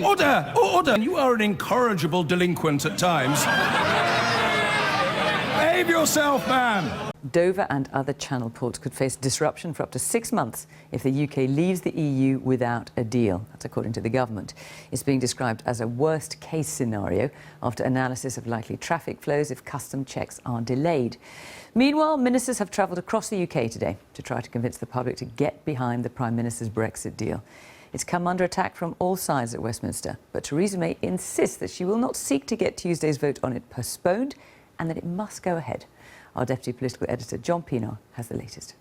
Order! Order! You are an incorrigible delinquent at times. Behave yourself, man! Dover and other Channel ports could face disruption for up to 6 months if the UK leaves the EU without a deal. That's according to the government. It's being described as a worst-case scenario after analysis of likely traffic flows if custom checks are delayed. Meanwhile, ministers have travelled across the UK today to try to convince the public to get behind the Prime Minister's Brexit deal. It's come under attack from all sides at Westminster, but Theresa May insists that she will not seek to get Tuesday's vote on it postponed and that it must go ahead. Our Deputy Political Editor, John Pienaar, has the latest.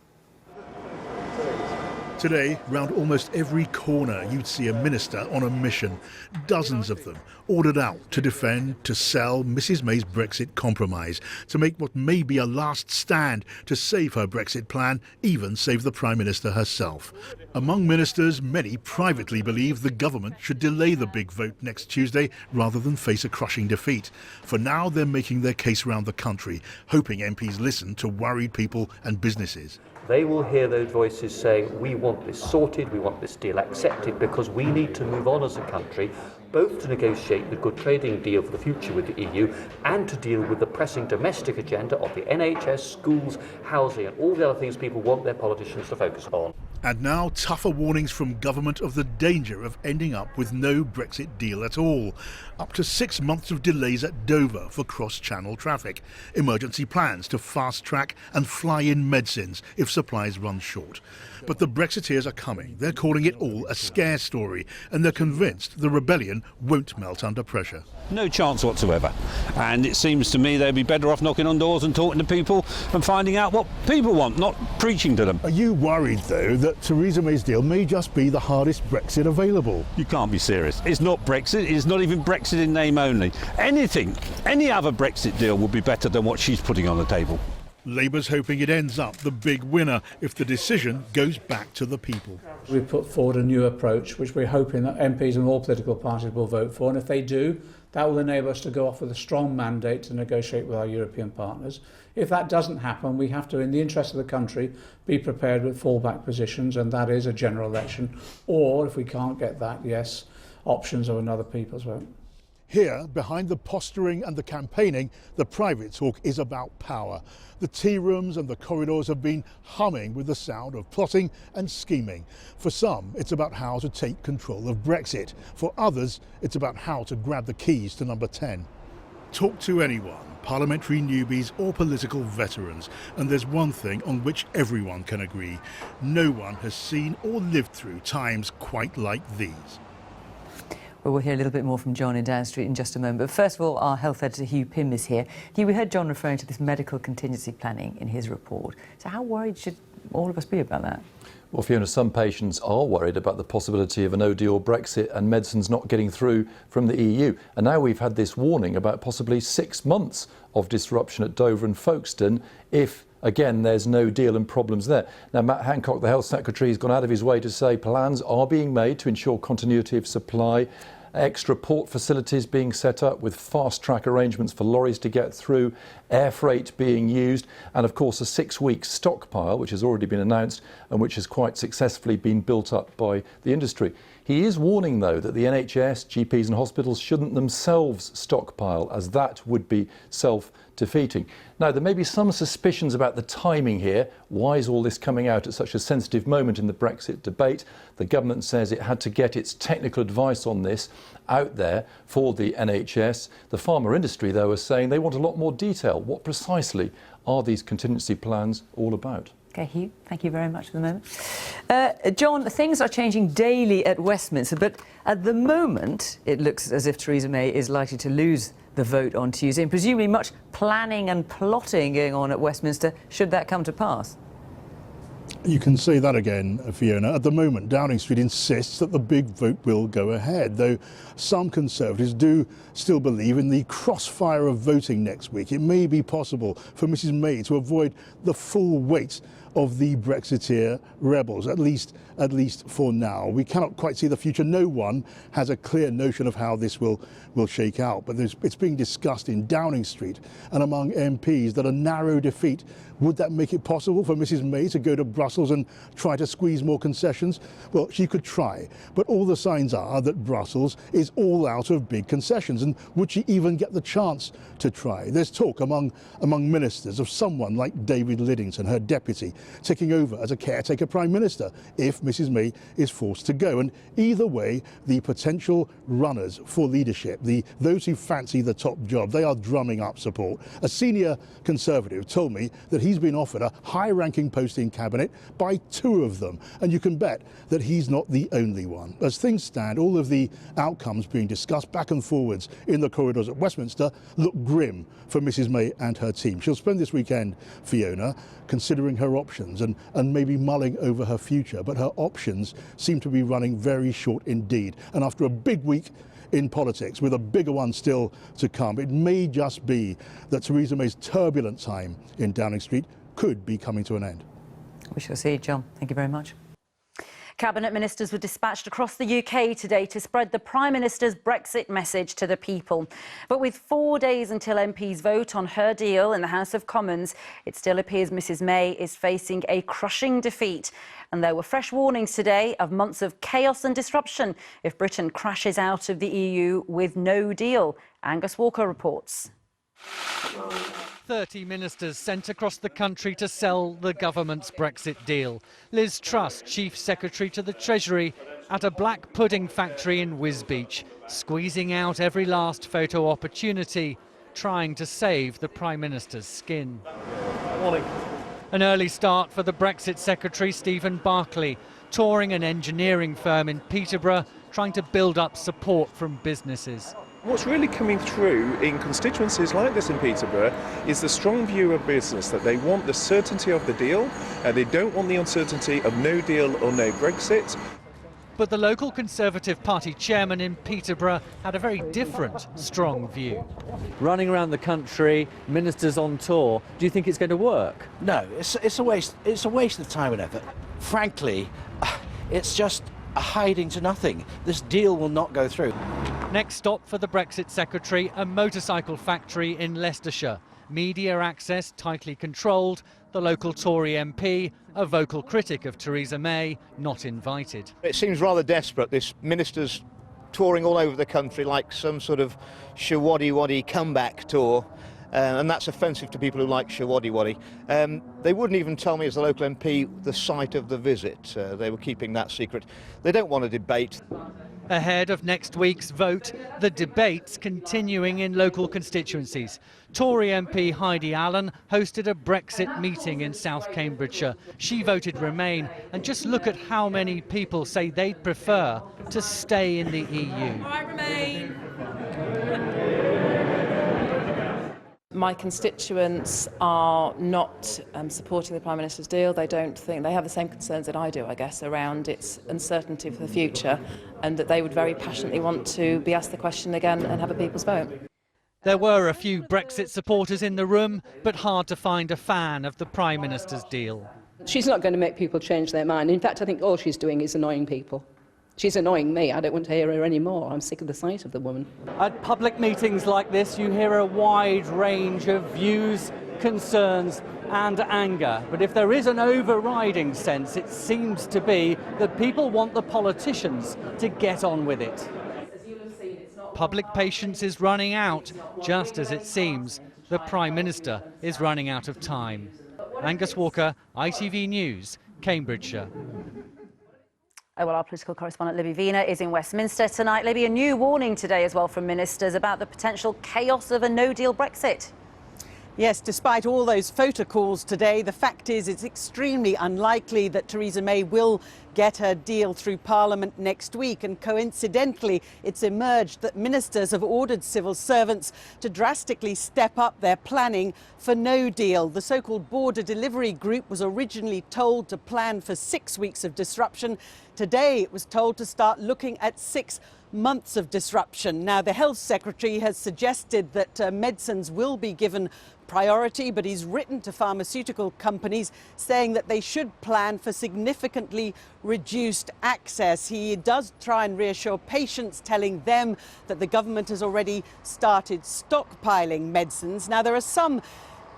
Today, round almost every corner, you'd see a minister on a mission. Dozens of them ordered out to defend, to sell Mrs May's Brexit compromise, to make what may be a last stand to save her Brexit plan, even save the Prime Minister herself. Among ministers, many privately believe the government should delay the big vote next Tuesday rather than face a crushing defeat. For now, they're making their case around the country, hoping MPs listen to worried people and businesses. They will hear those voices saying, we want this sorted, we want this deal accepted, because we need to move on as a country, both to negotiate the good trading deal for the future with the EU and to deal with the pressing domestic agenda of the NHS, schools, housing and all the other things people want their politicians to focus on. And now tougher warnings from government of the danger of ending up with no Brexit deal at all. Up to 6 months of delays at Dover for cross-channel traffic. Emergency plans to fast-track and fly in medicines if supplies run short. But the Brexiteers are coming. They're calling it all a scare story, and they're convinced the rebellion won't melt under pressure. No chance whatsoever. And it seems to me they'd be better off knocking on doors and talking to people and finding out what people want, not preaching to them. Are you worried, though, that Theresa May's deal may just be the hardest Brexit available? You can't be serious. It's not Brexit. It's not even Brexit in name only. Anything, any other Brexit deal would be better than what she's putting on the table. Labour's hoping it ends up the big winner if the decision goes back to the people. We've put forward a new approach which we're hoping that MPs and all political parties will vote for, and if they do, that will enable us to go off with a strong mandate to negotiate with our European partners. If that doesn't happen, we have to, in the interest of the country, be prepared with fallback positions, and that is a general election, or if we can't get that, yes, options of another people's vote. Here, behind the posturing and the campaigning, the private talk is about power. The tea rooms and the corridors have been humming with the sound of plotting and scheming. For some, it's about how to take control of Brexit. For others, it's about how to grab the keys to number 10. Talk to anyone, parliamentary newbies or political veterans, and there's one thing on which everyone can agree. No one has seen or lived through times quite like these. Well, we'll hear a little bit more from John in Down Street in just a moment. But first of all, our health editor Hugh Pym is here. Hugh, we heard John referring to this medical contingency planning in his report. So how worried should all of us be about that? Well, Fiona, some patients are worried about the possibility of a no-deal Brexit and medicines not getting through from the EU. And now we've had this warning about possibly 6 months of disruption at Dover and Folkestone if, again, there's no deal and problems there. Now, Matt Hancock, the Health Secretary, has gone out of his way to say plans are being made to ensure continuity of supply, extra port facilities being set up with fast-track arrangements for lorries to get through, air freight being used, and of course a 6-week stockpile, which has already been announced and which has quite successfully been built up by the industry. He is warning, though, that the NHS, GPs and hospitals shouldn't themselves stockpile, as that would be self-defeating. Now, there may be some suspicions about the timing here. Why is all this coming out at such a sensitive moment in the Brexit debate? The government says it had to get its technical advice on this out there for the NHS. The pharma industry, though, is saying they want a lot more detail. What precisely are these contingency plans all about? OK, Hugh, thank you very much for the moment. John, things are changing daily at Westminster, but at the moment it looks as if Theresa May is likely to lose the vote on Tuesday, and presumably much planning and plotting going on at Westminster should that come to pass. You can say that again, Fiona. At the moment, Downing Street insists that the big vote will go ahead, though some Conservatives do still believe in the crossfire of voting next week. It may be possible for Mrs May to avoid the full weight of the Brexiteer rebels, at least for now. We cannot quite see the future. No one has a clear notion of how this will shake out, but it's being discussed in Downing Street and among MPs that a narrow defeat, would that make it possible for Mrs May to go to Brussels and try to squeeze more concessions? Well, she could try, but all the signs are that Brussels is all out of big concessions, and would she even get the chance to try? There's talk among ministers of someone like David Lidington, her deputy, taking over as a caretaker Prime Minister if Mrs May is forced to go. And either way, the potential runners for leadership, those who fancy the top job, they are drumming up support. A senior Conservative told me that he's been offered a high-ranking post in Cabinet by 2 of them, and you can bet that he's not the only one. As things stand, all of the outcomes being discussed back and forwards in the corridors at Westminster look grim for Mrs May and her team. She'll spend this weekend, Fiona, considering her options and maybe mulling over her future, but her options seem to be running very short indeed. And after a big week in politics, with a bigger one still to come, it may just be that Theresa May's turbulent time in Downing Street could be coming to an end. We shall see, John. Thank you very much. Cabinet ministers were dispatched across the UK today to spread the Prime Minister's Brexit message to the people. But with 4 days until MPs vote on her deal in the House of Commons, it still appears Mrs May is facing a crushing defeat. And there were fresh warnings today of months of chaos and disruption if Britain crashes out of the EU with no deal. Angus Walker reports. 30 ministers sent across the country to sell the government's Brexit deal. Liz Truss, Chief Secretary to the Treasury, at a black pudding factory in Wisbech, squeezing out every last photo opportunity, trying to save the Prime Minister's skin. Morning. An early start for the Brexit Secretary, Stephen Barclay, touring an engineering firm in Peterborough, trying to build up support from businesses. What's really coming through in constituencies like this in Peterborough is the strong view of business that they want the certainty of the deal, and they don't want the uncertainty of no deal or no Brexit. But the local Conservative Party chairman in Peterborough had a very different, strong view. Running around the country, ministers on tour, do you think it's going to work? No, it's a waste. It's a waste of time and effort. Frankly, it's just a hiding to nothing. This deal will not go through. Next stop for the Brexit Secretary, a motorcycle factory in Leicestershire. Media access tightly controlled. The local Tory MP, a vocal critic of Theresa May, not invited. It seems rather desperate, this minister's touring all over the country like some sort of shawaddy-waddy comeback tour. And that's offensive to people who like shawaddy-waddy. They wouldn't even tell me as a local MP the site of the visit. They were keeping that secret. They don't want a debate. Ahead of next week's vote, the debates continuing in local constituencies. Tory MP Heidi Allen hosted a Brexit meeting in South Cambridgeshire. She voted Remain, and just look at how many people say they'd prefer to stay in the EU. I Remain. My constituents are not supporting the Prime Minister's deal. They don't think, they have the same concerns that I do, I guess, around its uncertainty for the future, and that they would very passionately want to be asked the question again and have a people's vote. There were a few Brexit supporters in the room, but hard to find a fan of the Prime Minister's deal. She's not going to make people change their mind. In fact, I think all she's doing is annoying people. She's annoying me. I don't want to hear her anymore. I'm sick of the sight of the woman. At public meetings like this, you hear a wide range of views, concerns and anger. But if there is an overriding sense, it seems to be that people want the politicians to get on with it. Public patience is running out, just as it seems the Prime Minister is running out of time. Angus Walker, ITV News, Cambridgeshire. Oh, well, our political correspondent Libby Vina is in Westminster tonight. Libby, a new warning today as well from ministers about the potential chaos of a no-deal Brexit. Yes, despite all those photo calls today, the fact is it's extremely unlikely that Theresa May will get her deal through Parliament next week. And coincidentally, it's emerged that ministers have ordered civil servants to drastically step up their planning for no deal. The so-called border delivery group was originally told to plan for 6 weeks of disruption. Today, it was told to start looking at 6 months of disruption. Now, the Health Secretary has suggested that medicines will be given priority, but he's written to pharmaceutical companies saying that they should plan for significantly reduced access. He does try and reassure patients, telling them that the government has already started stockpiling medicines. Now, there are some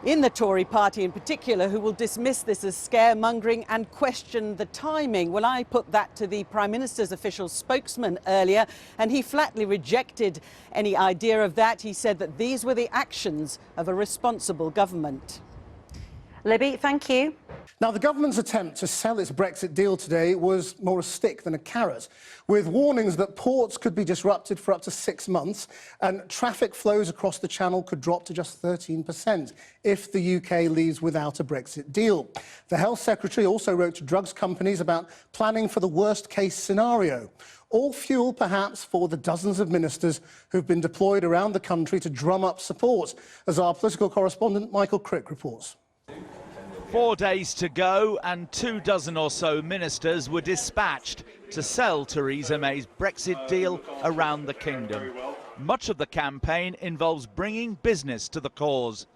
in the Tory party in particular who will dismiss this as scaremongering and question the timing. Well, I put that to the Prime Minister's official spokesman earlier, and he flatly rejected any idea of that. He said that these were the actions of a responsible government. Libby, thank you. Now, the government's attempt to sell its Brexit deal today was more a stick than a carrot, with warnings that ports could be disrupted for up to 6 months and traffic flows across the Channel could drop to just 13% if the UK leaves without a Brexit deal. The Health Secretary also wrote to drugs companies about planning for the worst-case scenario. All fuel, perhaps, for the dozens of ministers who've been deployed around the country to drum up support, as our political correspondent Michael Crick reports. 4 days to go and 24 or so ministers were dispatched to sell Theresa May's Brexit deal around the kingdom. Much of the campaign involves bringing business to the cause.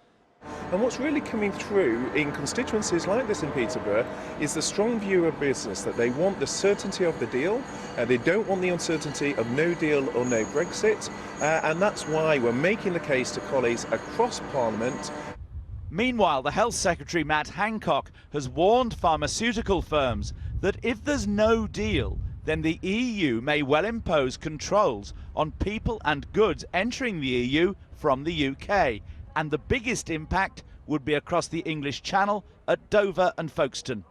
And what's really coming through in constituencies like this in Peterborough is the strong view of business that they want the certainty of the deal, they don't want the uncertainty of no deal or no Brexit, and that's why we're making the case to colleagues across Parliament. Meanwhile, the Health Secretary, Matt Hancock, has warned pharmaceutical firms that if there's no deal, then the EU may well impose controls on people and goods entering the EU from the UK. And the biggest impact would be across the English Channel at Dover and Folkestone.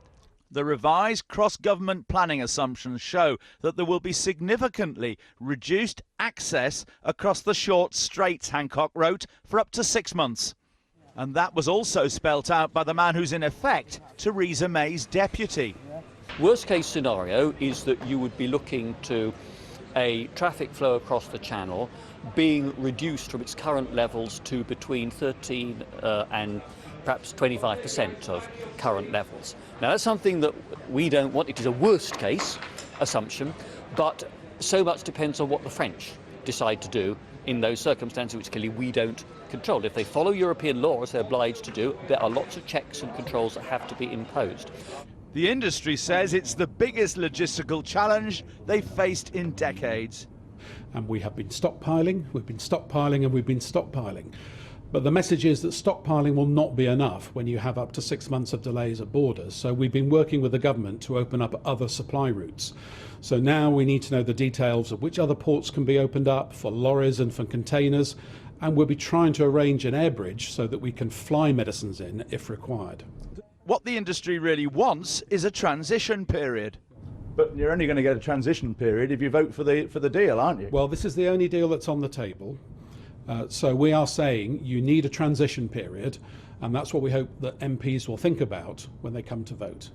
The revised cross-government planning assumptions show that there will be significantly reduced access across the short straits, Hancock wrote, for up to 6 months. And that was also spelt out by the man who's in effect Theresa May's deputy. Worst case scenario is that you would be looking to a traffic flow across the Channel being reduced from its current levels to between 13 and perhaps 25% of current levels. Now, that's something that we don't want. It is a worst case assumption, but so much depends on what the French decide to do in those circumstances, which clearly we don't control. If they follow European law, as they're obliged to do, there are lots of checks and controls that have to be imposed. The industry says it's the biggest logistical challenge they've faced in decades. And we have been stockpiling, we've been stockpiling and we've been stockpiling. But the message is that stockpiling will not be enough when you have up to 6 months of delays at borders. So we've been working with the government to open up other supply routes. So now we need to know the details of which other ports can be opened up for lorries and for containers. And we'll be trying to arrange an air bridge so that we can fly medicines in if required. What the industry really wants is a transition period. But you're only going to get a transition period if you vote for the deal, aren't you? Well, this is the only deal that's on the table. So we are saying you need a transition period, and that's what we hope that MPs will think about when they come to vote.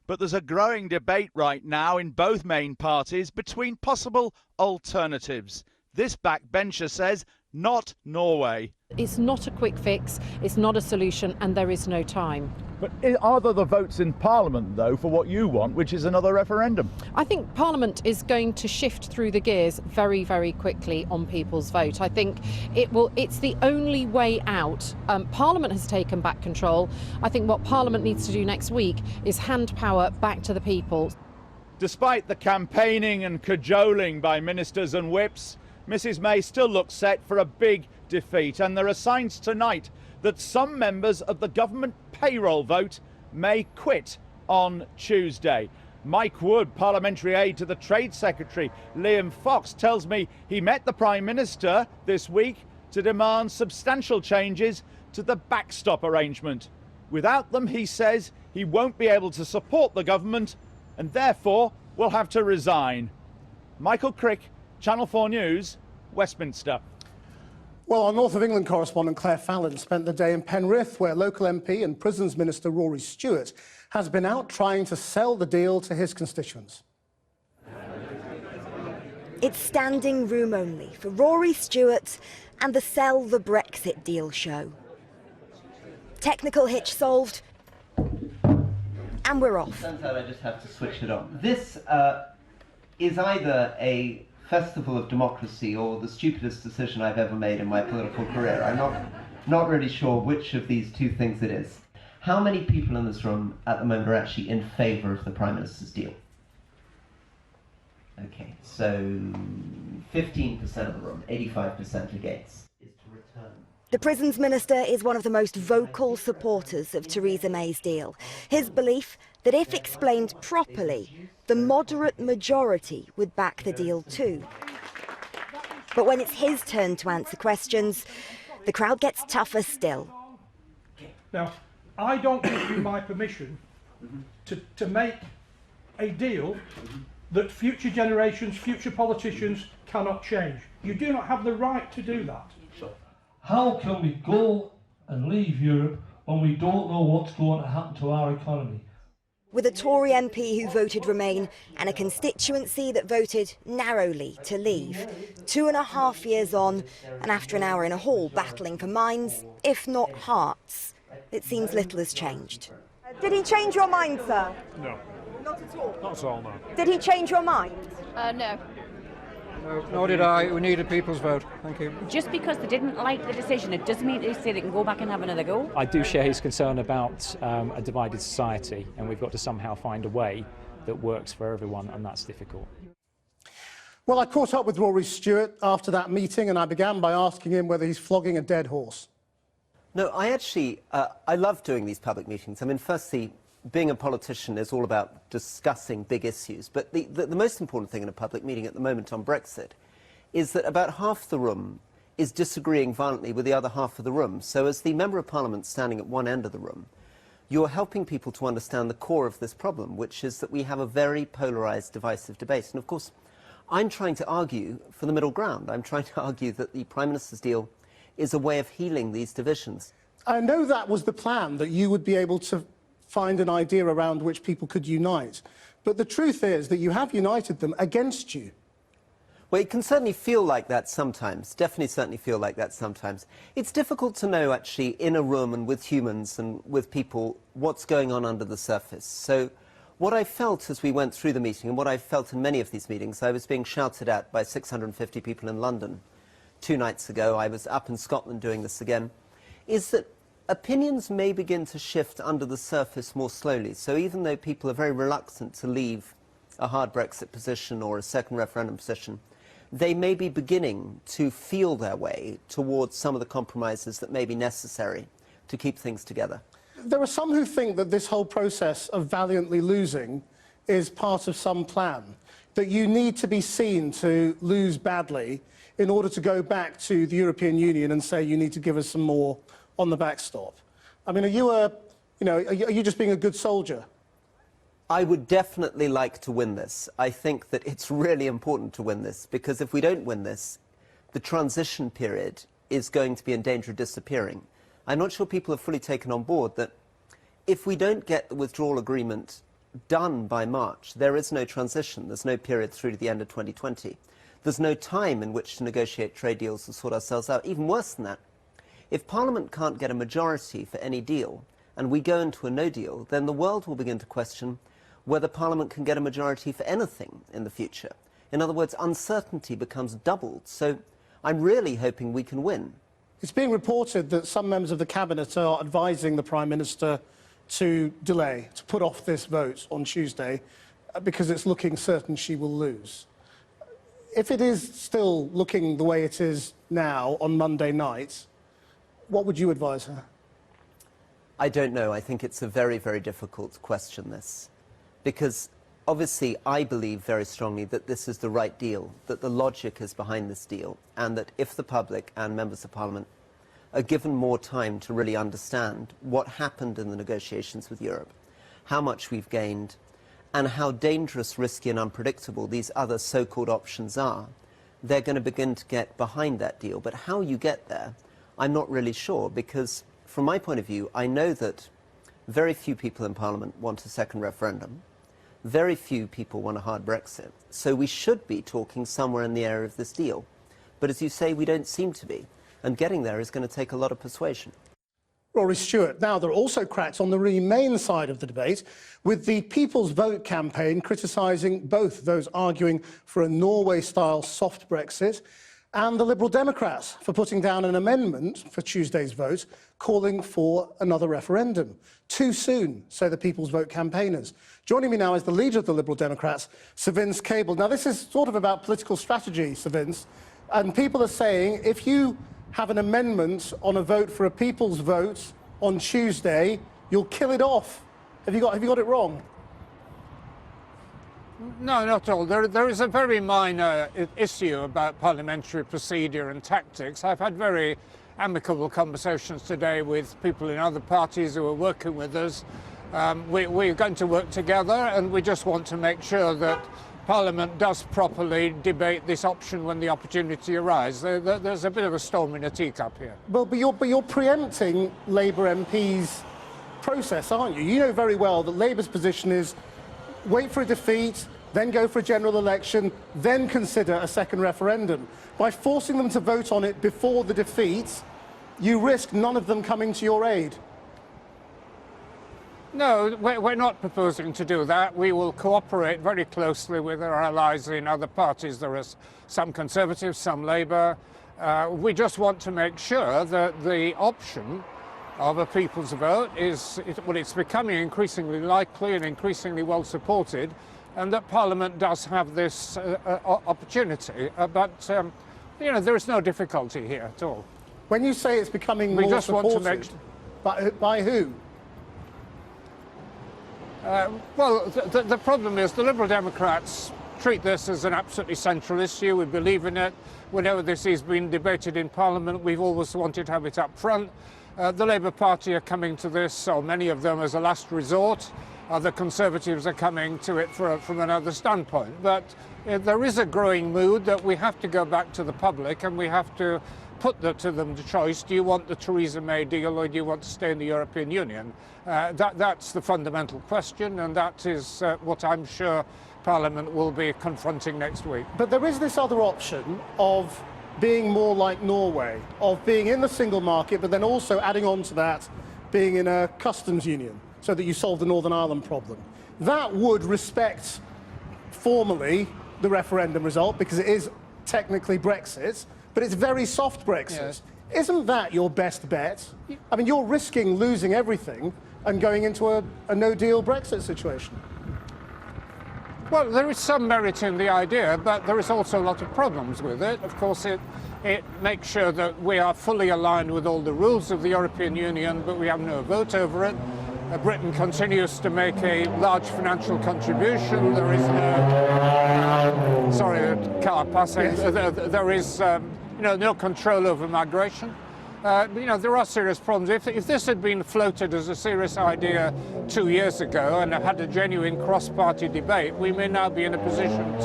But there's a growing debate right now in both main parties between possible alternatives. This backbencher says not Norway. It's not a quick fix, it's not a solution, and there is no time. But are there the votes in Parliament, though, for what you want, which is another referendum? I think Parliament is going to shift through the gears very, very quickly on people's vote. I think it's the only way out. Parliament has taken back control. I think what Parliament needs to do next week is hand power back to the people. Despite the campaigning and cajoling by ministers and whips, Mrs May still looks set for a big defeat, and there are signs tonight that some members of the government payroll vote may quit on Tuesday. Mike Wood, parliamentary aide to the Trade Secretary Liam Fox, tells me he met the Prime Minister this week to demand substantial changes to the backstop arrangement. Without them, he says, he won't be able to support the government and therefore will have to resign. Michael Crick, Channel 4 News, Westminster. Well, our North of England correspondent Claire Fallon spent the day in Penrith, where local MP and Prisons Minister Rory Stewart has been out trying to sell the deal to his constituents. It's standing room only for Rory Stewart and the Sell the Brexit Deal show. Technical hitch solved, and we're off. Sometimes I just have to switch it on. This is either a festival of democracy or the stupidest decision I've ever made in my political career. I'm not really sure which of these two things it is. How many people in this room at the moment are actually in favour of the Prime Minister's deal? Okay, so 15% of the room, 85% against. The Prisons Minister is one of the most vocal supporters of Theresa May's deal. His belief that if explained properly, the moderate majority would back the deal too. But when it's his turn to answer questions, the crowd gets tougher still. Now, I don't give you my permission to make a deal that future generations, future politicians cannot change. You do not have the right to do that. How can we go and leave Europe when we don't know what's going to happen to our economy? With a Tory MP who voted Remain and a constituency that voted narrowly to leave, 2.5 years on, and after an hour in a hall battling for minds, if not hearts, it seems little has changed. Did he change your mind, sir? No. Not at all? Not at all, no. Did he change your mind? No. No, nor did I. We need a people's vote. Thank you. Just because they didn't like the decision, it doesn't mean they say they can go back and have another go. I do share his concern about a divided society, and we've got to somehow find a way that works for everyone, and that's difficult. Well, I caught up with Rory Stewart after that meeting, and I began by asking him whether he's flogging a dead horse. No, I love doing these public meetings. I mean, firstly, being a politician is all about discussing big issues. But the most important thing in a public meeting at the moment on Brexit is that about half the room is disagreeing violently with the other half of the room. So as the Member of Parliament standing at one end of the room, you're helping people to understand the core of this problem, which is that we have a very polarised, divisive debate. And of course, I'm trying to argue for the middle ground. I'm trying to argue that the Prime Minister's deal is a way of healing these divisions. I know that was the plan, that you would be able to find an idea around which people could unite. But the truth is that you have united them against you. Well, it can certainly feel like that sometimes, definitely certainly feel like that sometimes. It's difficult to know, actually, in a room and with humans and with people, what's going on under the surface. So what I felt as we went through the meeting, and what I felt in many of these meetings, I was being shouted at by 650 people in London 2 nights ago. I was up in Scotland doing this again, is that opinions may begin to shift under the surface more slowly. So even though people are very reluctant to leave a hard Brexit position or a second referendum position, they may be beginning to feel their way towards some of the compromises that may be necessary to keep things together. There are some who think that this whole process of valiantly losing is part of some plan, that you need to be seen to lose badly in order to go back to the European Union and say you need to give us some more on the backstop. I mean, are you just being a good soldier? I would definitely like to win this. I think that it's really important to win this, because if we don't win this, the transition period is going to be in danger of disappearing. I'm not sure people have fully taken on board that if we don't get the withdrawal agreement done by March, there is no transition. There's no period through to the end of 2020. There's no time in which to negotiate trade deals and sort ourselves out. Even worse than that, if Parliament can't get a majority for any deal, and we go into a no deal, then the world will begin to question whether Parliament can get a majority for anything in the future. In other words, uncertainty becomes doubled. So I'm really hoping we can win. It's being reported that some members of the Cabinet are advising the Prime Minister to delay, to put off this vote on Tuesday, because it's looking certain she will lose. If it is still looking the way it is now on Monday night, what would you advise her? I don't know. I think it's a very, very difficult question, this. Because obviously I believe very strongly that this is the right deal, that the logic is behind this deal, and that if the public and members of Parliament are given more time to really understand what happened in the negotiations with Europe, how much we've gained, and how dangerous, risky and unpredictable these other so-called options are, they're going to begin to get behind that deal. But how you get there, I'm not really sure, because from my point of view, I know that very few people in Parliament want a second referendum. Very few people want a hard Brexit. So we should be talking somewhere in the area of this deal. But as you say, we don't seem to be. And getting there is going to take a lot of persuasion. Rory Stewart. Now, there are also cracks on the Remain side of the debate, with the People's Vote campaign criticising both those arguing for a Norway-style soft Brexit and the Liberal Democrats for putting down an amendment for Tuesday's vote calling for another referendum. Too soon, say the People's Vote campaigners. Joining me now is the leader of the Liberal Democrats, Sir Vince Cable. Now, this is sort of about political strategy, Sir Vince, and people are saying if you have an amendment on a vote for a People's Vote on Tuesday, you'll kill it off. Have you got it wrong? No, not at all. There is a very minor issue about parliamentary procedure and tactics. I've had very amicable conversations today with people in other parties who are working with us. We're going to work together, and we just want to make sure that Parliament does properly debate this option when the opportunity arises. There's a bit of a storm in a teacup here. Well, but you're preempting Labour MPs' process, aren't you? You know very well that Labour's position is wait for a defeat, then go for a general election, then consider a second referendum. By forcing them to vote on it before the defeat, you risk none of them coming to your aid. No, we're not proposing to do that. We will cooperate very closely with our allies in other parties. There are some Conservatives, some Labour. We just want to make sure that the option of a people's vote it's becoming increasingly likely and increasingly well supported, and that Parliament does have this opportunity. But you know, there is no difficulty here at all. When you say it's becoming more supported, want to make... by who? Well, the problem is the Liberal Democrats treat this as an absolutely central issue. We believe in it. Whenever this is being debated in Parliament, we've always wanted to have it up front. The Labour Party are coming to this, or many of them, as a last resort. The Conservatives are coming to it from another standpoint. But there is a growing mood that we have to go back to the public, and we have to put to them the choice: do you want the Theresa May deal, or do you want to stay in the European Union? That's the fundamental question, and that is what I'm sure Parliament will be confronting next week. But there is this other option of being more like Norway, of being in the single market, but then also adding on to that, being in a customs union, so that you solve the Northern Ireland problem. That would respect formally the referendum result, because it is technically Brexit, but it's very soft Brexit. Yes. Isn't that your best bet? I mean, you're risking losing everything and going into a no-deal Brexit situation. Well, there is some merit in the idea, but there is also a lot of problems with it. Of course, it makes sure that we are fully aligned with all the rules of the European Union, but we have no vote over it. Britain continues to make a large financial contribution. There is no... sorry, a car passing. Yes. There is no control over migration. There are serious problems. If this had been floated as a serious idea 2 years ago and had a genuine cross-party debate, we may now be in a position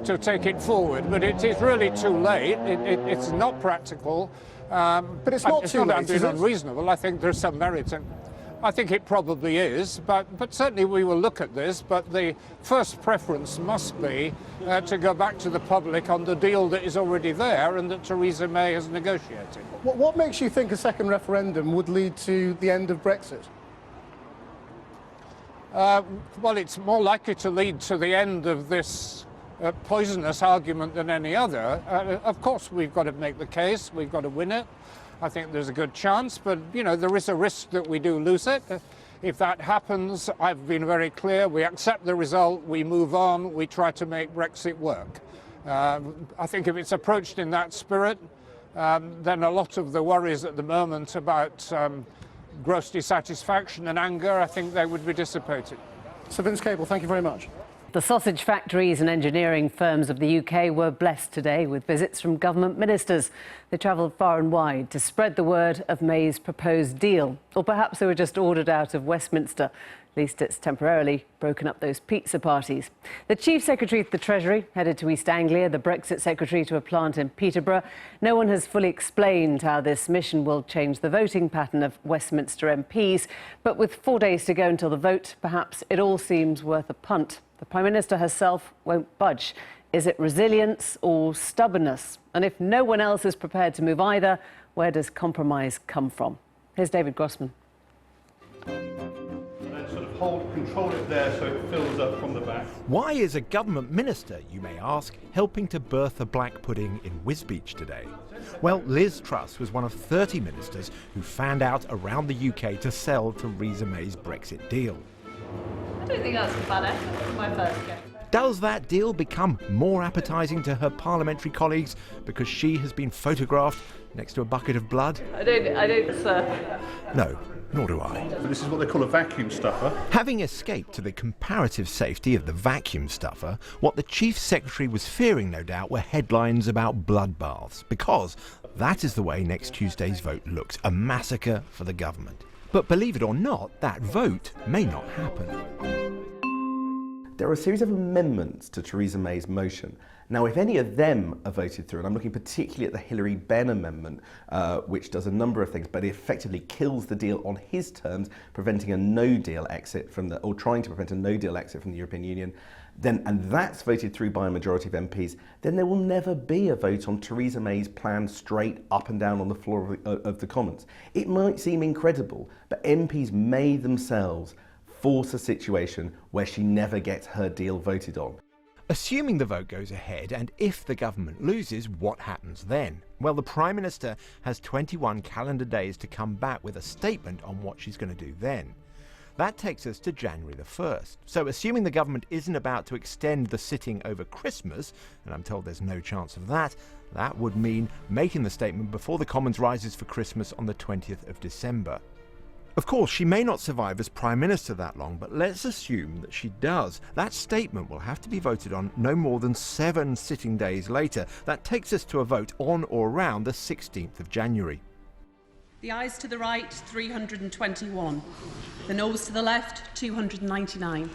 to take it forward. But it is really too late. It's not practical. But it's not too late, is it? Unreasonable. I think there's some merit in. I think it probably is, but certainly we will look at this. But the first preference must be to go back to the public on the deal that is already there and that Theresa May has negotiated. What makes you think a second referendum would lead to the end of Brexit? Well, it's more likely to lead to the end of this poisonous argument than any other. Of course, we've got to make the case. We've got to win it. I think there's a good chance, but, there is a risk that we do lose it. If that happens, I've been very clear, we accept the result, we move on, we try to make Brexit work. I think if it's approached in that spirit, then a lot of the worries at the moment about gross dissatisfaction and anger, I think they would be dissipated. Sir Vince Cable, thank you very much. The sausage factories and engineering firms of the UK were blessed today with visits from government ministers. They travelled far and wide to spread the word of May's proposed deal. Or perhaps they were just ordered out of Westminster. At least it's temporarily broken up those pizza parties. The Chief Secretary of the Treasury headed to East Anglia, the Brexit Secretary to a plant in Peterborough. No one has fully explained how this mission will change the voting pattern of Westminster MPs. But with 4 days to go until the vote, perhaps it all seems worth a punt. The Prime Minister herself won't budge. Is it resilience or stubbornness? And if no one else is prepared to move either, where does compromise come from? Here's David Grossman. Sort of control it there so it fills up from the back. Why is a government minister, you may ask, helping to birth a black pudding in Wisbech today? Well, Liz Truss was one of 30 ministers who fanned out around the UK to sell Theresa May's Brexit deal. I don't think that's a bad effort for my first go. Does that deal become more appetising to her parliamentary colleagues because she has been photographed next to a bucket of blood? I don't, sir. No, nor do I. This is what they call a vacuum stuffer. Having escaped to the comparative safety of the vacuum stuffer, what the Chief Secretary was fearing, no doubt, were headlines about bloodbaths, because that is the way next Tuesday's vote looks, a massacre for the government. But believe it or not, that vote may not happen. There are a series of amendments to Theresa May's motion. Now, if any of them are voted through, and I'm looking particularly at the Hilary Benn amendment, which does a number of things, but it effectively kills the deal on his terms, preventing a no-deal exit from the, or trying to prevent a no-deal exit from the European Union, then, and that's voted through by a majority of MPs, then there will never be a vote on Theresa May's plan straight up and down on the floor of the Commons. It might seem incredible, but MPs may themselves force a situation where she never gets her deal voted on. Assuming the vote goes ahead, and if the government loses, what happens then? Well, the Prime Minister has 21 calendar days to come back with a statement on what she's going to do then. That takes us to January the 1st. So assuming the government isn't about to extend the sitting over Christmas, and I'm told there's no chance of that, that would mean making the statement before the Commons rises for Christmas on the 20th of December. Of course, she may not survive as Prime Minister that long, but let's assume that she does. That statement will have to be voted on no more than 7 sitting days later. That takes us to a vote on or around the 16th of January. The ayes to the right, 321. The noes to the left, 299.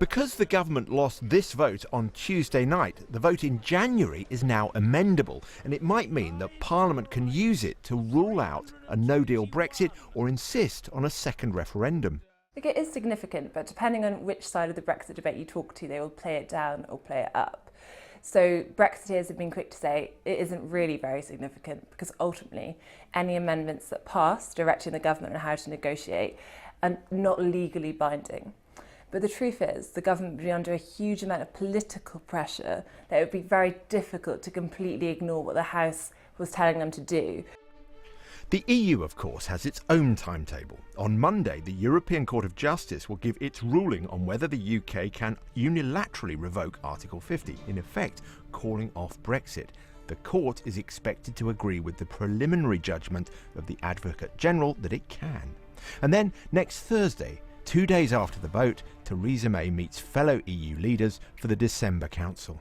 Because the government lost this vote on Tuesday night, the vote in January is now amendable, and it might mean that Parliament can use it to rule out a no-deal Brexit or insist on a second referendum. I think it is significant, but depending on which side of the Brexit debate you talk to, they will play it down or play it up. So Brexiteers have been quick to say it isn't really very significant because ultimately any amendments that pass directing the government on how to negotiate are not legally binding. But the truth is, the government would be under a huge amount of political pressure that it would be very difficult to completely ignore what the House was telling them to do. The EU, of course, has its own timetable. On Monday, the European Court of Justice will give its ruling on whether the UK can unilaterally revoke Article 50, in effect calling off Brexit. The court is expected to agree with the preliminary judgment of the Advocate General that it can. And then next Thursday, 2 days after the vote, Theresa May meets fellow EU leaders for the December Council.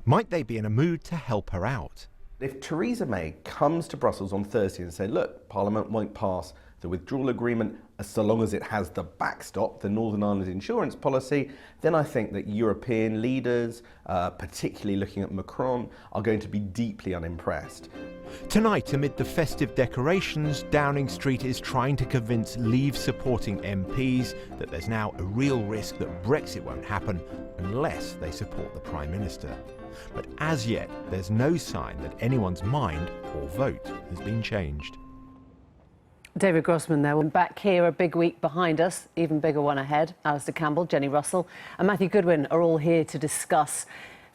Might they be in a mood to help her out? If Theresa May comes to Brussels on Thursday and says, look, Parliament won't pass the withdrawal agreement so long as it has the backstop, the Northern Ireland insurance policy, then I think that European leaders, particularly looking at Macron, are going to be deeply unimpressed. Tonight, amid the festive decorations, Downing Street is trying to convince Leave-supporting MPs that there's now a real risk that Brexit won't happen unless they support the Prime Minister. But as yet, there's no sign that anyone's mind or vote has been changed. David Grossman there. We're back here, a big week behind us, even bigger one ahead. Alistair Campbell, Jenny Russell and Matthew Goodwin are all here to discuss.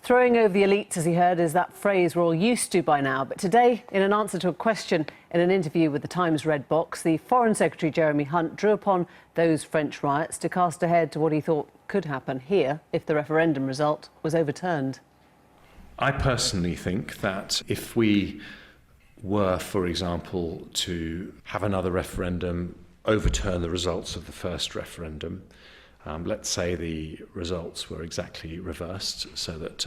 Throwing over the elites, as he heard, is that phrase we're all used to by now. But today, in an answer to a question in an interview with the Times Red Box, the Foreign Secretary Jeremy Hunt drew upon those French riots to cast ahead to what he thought could happen here if the referendum result was overturned. I personally think that if we were, for example, to have another referendum, overturn the results of the first referendum, let's say the results were exactly reversed, so that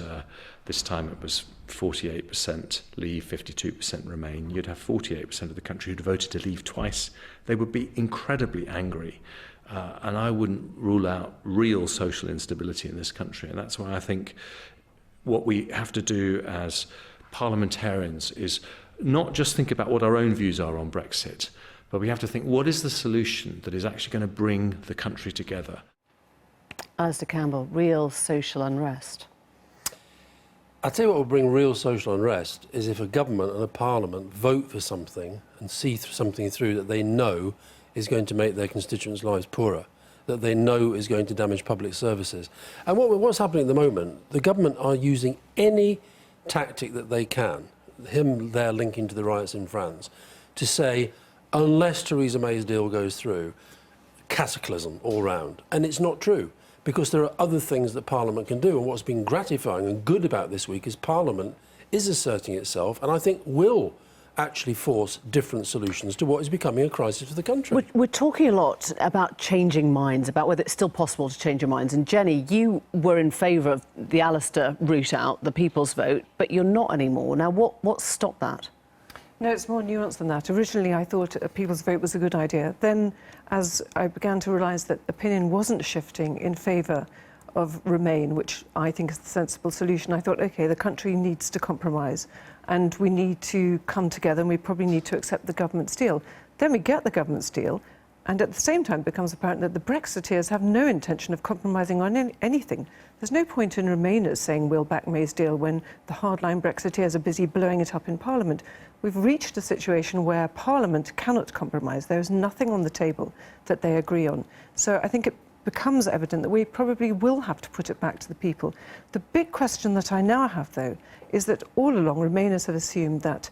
this time it was 48% leave, 52% remain. You'd have 48% of the country who'd voted to leave twice. They would be incredibly angry. And I wouldn't rule out real social instability in this country. And that's why I think what we have to do as parliamentarians is not just think about what our own views are on Brexit, but we have to think, what is the solution that is actually going to bring the country together? Alistair Campbell, real social unrest. I tell you what will bring real social unrest is if a government and a parliament vote for something and see something through that they know is going to make their constituents' lives poorer, that they know is going to damage public services. And what's happening at the moment, the government are using any tactic that they can, him there linking to the riots in France, to say, unless Theresa May's deal goes through, cataclysm all round. And it's not true, because there are other things that Parliament can do. And what's been gratifying and good about this week is Parliament is asserting itself, and I think will actually force different solutions to what is becoming a crisis for the country. We're talking a lot about changing minds, about whether it's still possible to change your minds. And Jenny, you were in favour of the Alistair route out, the people's vote, but you're not anymore. Now, what stopped that? No, it's more nuanced than that. Originally, I thought a people's vote was a good idea. Then, as I began to realise that opinion wasn't shifting in favour of Remain, which I think is the sensible solution, I thought, OK, the country needs to compromise and we need to come together and we probably need to accept the government's deal. Then we get the government's deal, and at the same time it becomes apparent that the Brexiteers have no intention of compromising on anything. There's no point in Remainers saying we'll back May's deal when the hardline Brexiteers are busy blowing it up in Parliament. We've reached a situation where Parliament cannot compromise. There is nothing on the table that they agree on. So I think it becomes evident that we probably will have to put it back to the people. The big question that I now have, though, is that all along Remainers have assumed that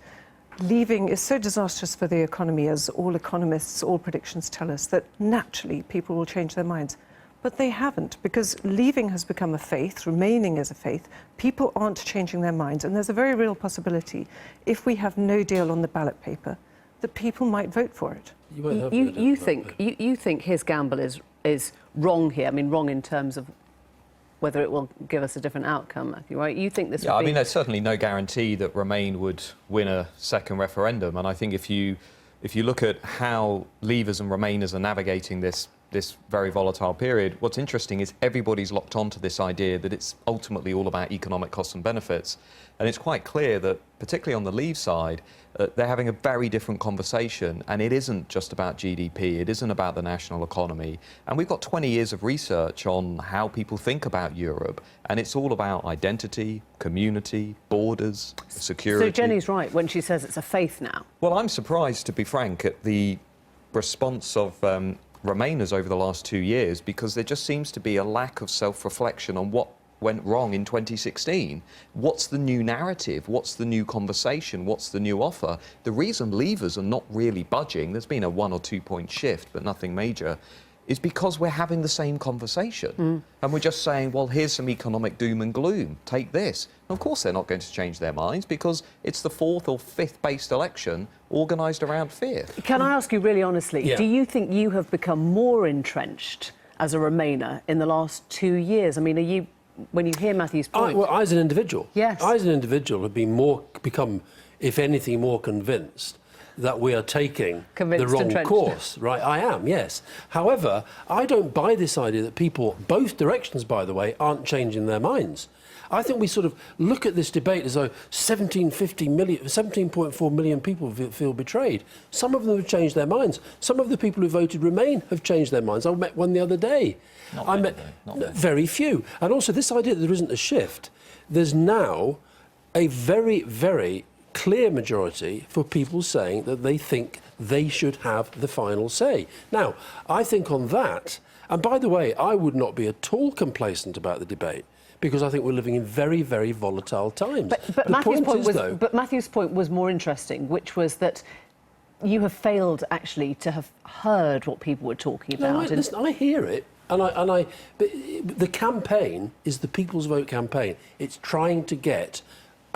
leaving is so disastrous for the economy, as all economists, all predictions tell us, that naturally people will change their minds. But they haven't, because leaving has become a faith, remaining is a faith. People aren't changing their minds, and there's a very real possibility, if we have no deal on the ballot paper, that people might vote for it. You think his gamble is wrong here? I mean, wrong in terms of whether it will give us a different outcome, Matthew, right? You think this would be... I mean, there's certainly no guarantee that Remain would win a second referendum, and I think if you look at how Leavers and Remainers are navigating this very volatile period, what's interesting is everybody's locked onto this idea that it's ultimately all about economic costs and benefits. And it's quite clear that, particularly on the Leave side, they're having a very different conversation, and it isn't just about GDP, it isn't about the national economy. And we've got 20 years of research on how people think about Europe, and it's all about identity, community, borders, security. So Jenny's right when she says it's a faith now. Well, I'm surprised, to be frank, at the response of Remainers over the last 2 years, because there just seems to be a lack of self-reflection on what went wrong in 2016. What's the new narrative? What's the new conversation? What's the new offer? The reason Leavers are not really budging, there's been a 1 or 2 point shift, but nothing major, is because we're having the same conversation. And we're just saying, well, here's some economic doom and gloom, take this. And of course they're not going to change their minds, because it's the 4th or 5th based election organised around fear. Can I ask you really honestly, do you think you have become more entrenched as a Remainer in the last 2 years? I mean, are you, when you hear Matthew's point... I as an individual, yes. I as an individual have become, if anything, more convinced that we are taking the wrong course. Right, I am, yes. However, I don't buy this idea that people, both directions, by the way, aren't changing their minds. I think we sort of look at this debate as though 17.4 million people feel betrayed. Some of them have changed their minds. Some of the people who voted Remain have changed their minds. I met one the other day. Not many. Very few. And also this idea that there isn't a shift. There's now a very, very clear majority for people saying that they think they should have the final say. Now, I think on that, and by the way, I would not be at all complacent about the debate, because I think we're living in very, very volatile times. But Matthew's point was more interesting, which was that you have failed actually to have heard what people were talking about. No, listen, I hear it, but the campaign is the People's Vote campaign. It's trying to get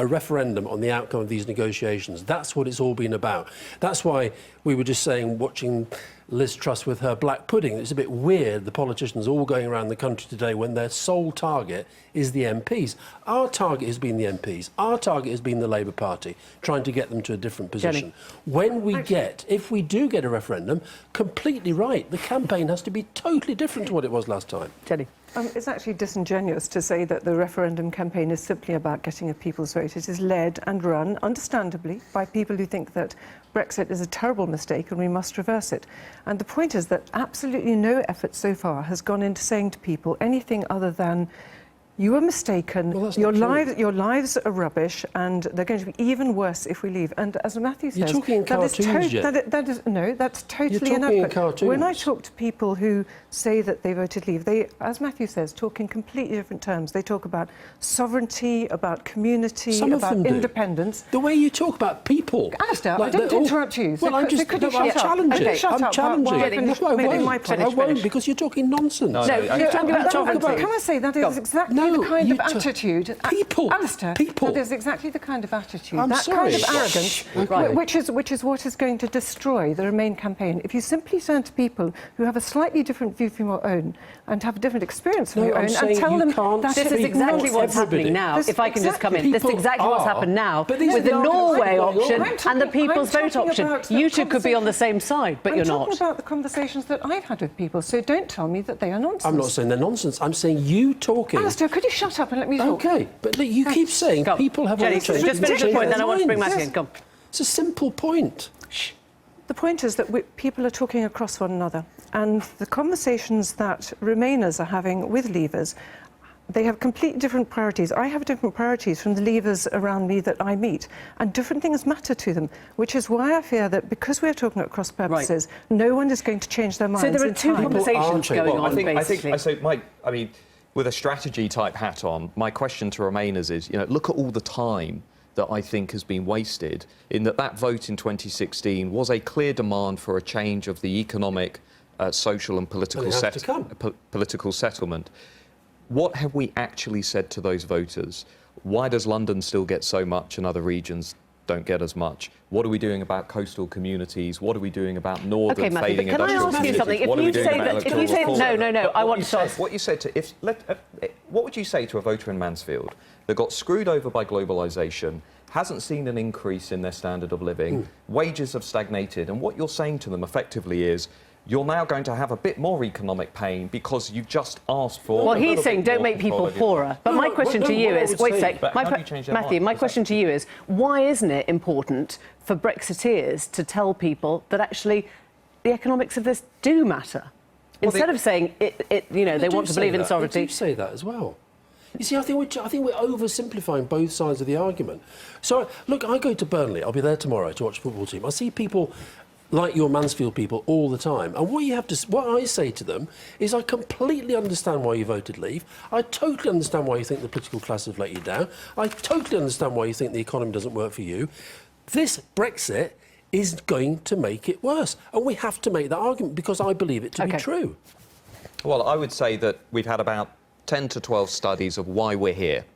a referendum on the outcome of these negotiations. That's what it's all been about. That's why we were just saying, watching Liz Truss with her black pudding, it's a bit weird, the politicians all going around the country today when their sole target is the MPs. Our target has been the MPs. Our target has been the Labour Party, trying to get them to a different position. Jenny. If we do get a referendum, completely right, the campaign has to be totally different to what it was last time. Jenny. It's actually disingenuous to say that the referendum campaign is simply about getting a people's vote. It is led and run, understandably, by people who think that Brexit is a terrible mistake and we must reverse it. And the point is that absolutely no effort so far has gone into saying to people anything other than You are mistaken. Well, that's your not true. your lives are rubbish, and they're going to be even worse if we leave. And as Matthew says, You're talking in cartoons, Jen. that's totally You're talking in inadequate. cartoons. When I talk to people who say that they voted leave, they, as Matthew says, talk in completely different terms. They talk about sovereignty, about community, Some of about them do. independence. The way you talk about people. Alistair, like I didn't interrupt you. Well, I'm just could you I'm shut up? challenging. Okay, shut I'm up. challenging. While I finish making my point. I won't because you're talking nonsense. No, Can I say that is exactly the kind of attitude? People. Alistair, People. that is exactly the kind of attitude, I'm that sorry. kind of arrogance, Right. which is what is going to destroy the Remain campaign. If you simply turn to people who have a slightly different view from your own and have a different experience from No, your I'm own, saying and tell you them can't that This is exactly what's happening now. This If I can just come in, this is People exactly what's are, happened now but these with are the the Norway arguments option that you're- and the People's Vote option. You two could be on the same side, but you're I'm not. talking about the conversations that I've had with people, so don't tell me that they are nonsense. I'm not saying they're nonsense. I'm saying you talking. Alistair, could you shut up and let me talk? Okay, but look, you keep saying people have Jenny, all changed. just finish the point, then I want to bring minds. Matthew in. Come. It's a simple point. The point is that people are talking across one another, and the conversations that Remainers are having with Leavers, they have completely different priorities. I have different priorities from the Leavers around me that I meet, and different things matter to them, which is why I fear that because we're talking at cross purposes, no one is going to change their minds. So there are in two time. conversations going on, basically. I mean, with a strategy type hat on, my question to Remainers is, look at all the time that I think has been wasted in that vote in 2016 was a clear demand for a change of the economic, social and political settlement. What have we actually said to those voters? Why does London still get so much and other regions don't get as much? What are we doing about coastal communities? What are we doing about northern fading industrial communities? Can I ask you something? If you say no, I want to ask. What you said to what would you say to a voter in Mansfield that got screwed over by globalisation, hasn't seen an increase in their standard of living, wages have stagnated, and what you're saying to them effectively is, you're now going to have a bit more economic pain because you've just asked for... Well, he's saying don't make people poorer. But my question to you is... Wait a sec. Matthew, my question to you is, why isn't it important for Brexiteers to tell people that actually the economics of this do matter? Instead of saying, they want to believe in sovereignty... They do say that as well. You see, I think we're oversimplifying both sides of the argument. So, look, I go to Burnley. I'll be there tomorrow to watch the football team. I see people like your Mansfield people all the time. And what I say to them is I completely understand why you voted leave. I totally understand why you think the political class has let you down. I totally understand why you think the economy doesn't work for you. This Brexit is going to make it worse. And we have to make that argument because I believe it to be true. Well, I would say that we've had about 10 to 12 studies of why we're here.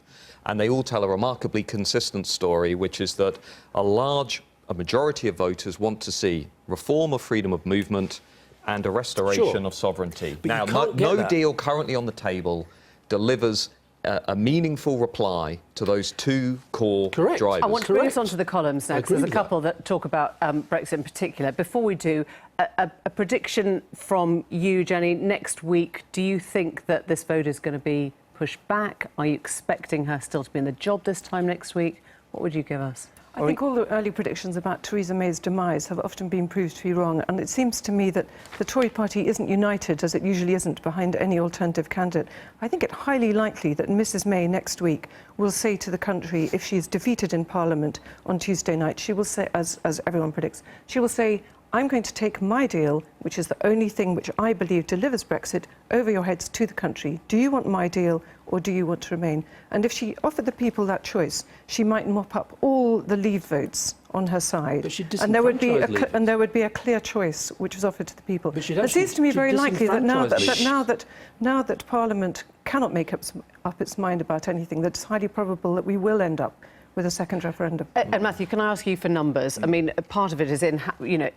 And they all tell a remarkably consistent story, which is that a majority of voters want to see reform of freedom of movement and a restoration of sovereignty. But now, no deal currently on the table delivers a meaningful reply to those two core drivers. I want to bring us onto the columns now, because there's a couple that talk about Brexit in particular. Before we do, a prediction from you, Jenny, next week, do you think that this vote is going to be pushed back? Are you expecting her still to be in the job this time next week? What would you give us? I think all the early predictions about Theresa May's demise have often been proved to be wrong, and it seems to me that the Tory party isn't united, as it usually isn't, behind any alternative candidate. I think it highly likely that Mrs May next week will say to the country, if she is defeated in Parliament on Tuesday night, she will say, as everyone predicts, she will say, I'm going to take my deal, which is the only thing which I believe delivers Brexit, over your heads to the country. Do you want my deal or do you want to remain? And if she offered the people that choice, she might mop up all the Leave votes on her side. And there would be a clear choice which was offered to the people. It seems to me very likely that now that Parliament cannot make up its mind about anything, that it's highly probable that we will end up with a second referendum. And Matthew, can I ask you for numbers? I mean, part of it is in,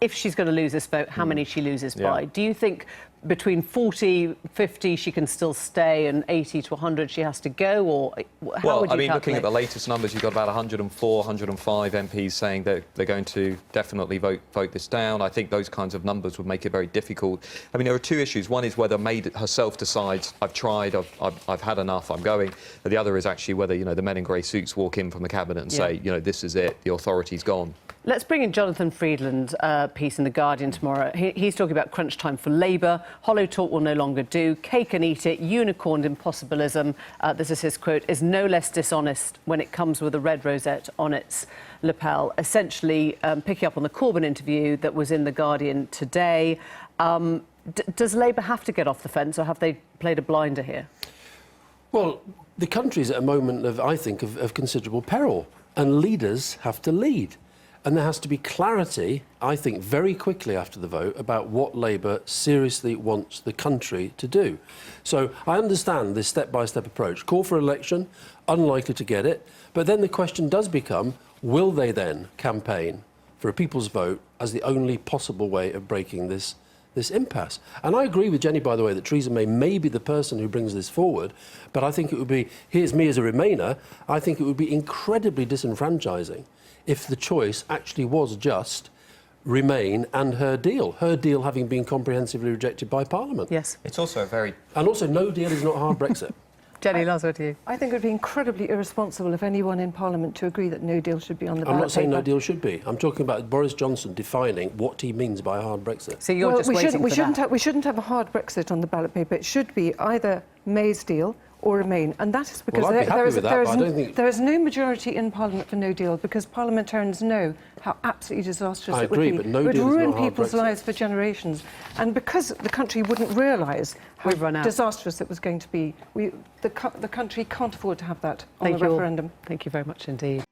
if she's going to lose this vote, how many she loses by. Do you think between 40, 50 she can still stay and 80 to 100 she has to go, or how would you calculate? Looking at the latest numbers, you've got about 104, 105 MPs saying that they're going to definitely vote this down. I think those kinds of numbers would make it very difficult. I mean, there are two issues. One is whether May herself decides, I've tried, I've had enough, I'm going. And the other is actually whether, the men in grey suits walk in from the cabinet cabinet and say, you know, this is it, the authority's gone. Let's bring in Jonathan Friedland's piece in The Guardian tomorrow. He's talking about crunch time for Labour. Hollow talk will no longer do. Cake and eat it. Unicorn impossibilism. This is his quote, is no less dishonest when it comes with a red rosette on its lapel. Essentially, picking up on the Corbyn interview that was in The Guardian today. Does Labour have to get off the fence, or have they played a blinder here? Well, the country's at a moment of, I think, of considerable peril, and leaders have to lead. And there has to be clarity, I think, very quickly after the vote about what Labour seriously wants the country to do. So I understand this step-by-step approach. Call for election, unlikely to get it, but then the question does become, will they then campaign for a people's vote as the only possible way of breaking this impasse? And I agree with Jenny, by the way, that Theresa May be the person who brings this forward, but I think it would be, here's me as a Remainer, I think it would be incredibly disenfranchising if the choice actually was just Remain and her deal having been comprehensively rejected by Parliament. Yes. It's also a very... And also, no deal is not hard Brexit. Jenny, last word to you. I think it would be incredibly irresponsible of anyone in Parliament to agree that no deal should be on the ballot. I'm not saying paper. no deal should be. I'm talking about Boris Johnson defining what he means by a hard Brexit. So you're just waiting for that? We shouldn't have a hard Brexit on the ballot paper. It should be either May's deal or Remain, and that is because there is no majority in Parliament for no deal, because parliamentarians know how absolutely disastrous it would be. But no it would deal ruin is not people's hard Brexit. lives for generations, and because the country wouldn't realise how disastrous it was going to be, the country can't afford to have that on the referendum. Thank you very much indeed.